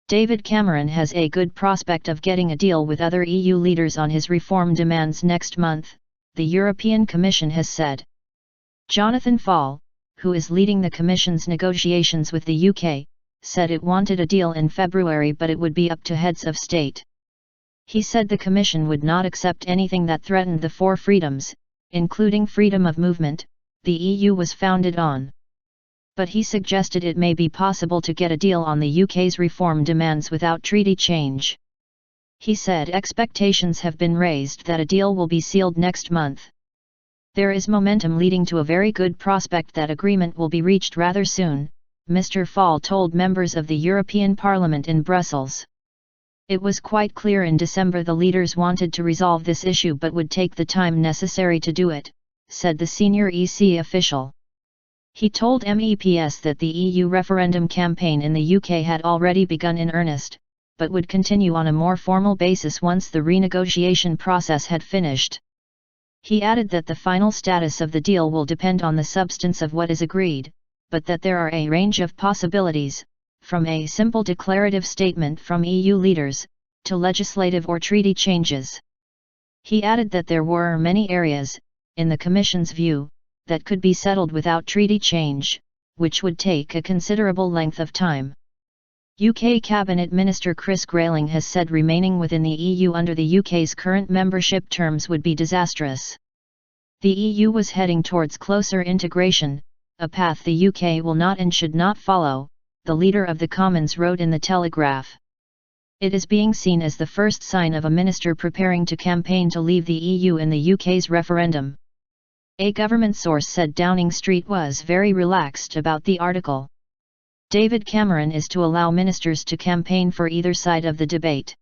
David Cameron has a good prospect of getting a deal with other EU leaders on his reform demands next month, the European Commission has said. Jonathan Faull, who is leading the Commission's negotiations with the UK, said it wanted a deal in February but it would be up to heads of state. He said the Commission would not accept anything that threatened the four freedoms, including freedom of movement, the EU was founded on. But he suggested it may be possible to get a deal on the UK's reform demands without treaty change. He said expectations have been raised that a deal will be sealed next month. There is momentum leading to a very good prospect that agreement will be reached rather soon, Mr. Faull told members of the European Parliament in Brussels. It was quite clear in December the leaders wanted to resolve this issue but would take the time necessary to do it, said the senior EC official. He told MEPs that the EU referendum campaign in the UK had already begun in earnest, but would continue on a more formal basis once the renegotiation process had finished. He added that the final status of the deal will depend on the substance of what is agreed, but that there are a range of possibilities, from a simple declarative statement from EU leaders, to legislative or treaty changes. He added that there were many areas, in the Commission's view, that could be settled without treaty change, which would take a considerable length of time. UK Cabinet Minister Chris Grayling has said remaining within the EU under the UK's current membership terms would be disastrous. The EU was heading towards closer integration, a path the UK will not and should not follow, the leader of the Commons wrote in the Telegraph. It is being seen as the first sign of a minister preparing to campaign to leave the EU in the UK's referendum. A government source said Downing Street was very relaxed about the article. David Cameron is to allow ministers to campaign for either side of the debate.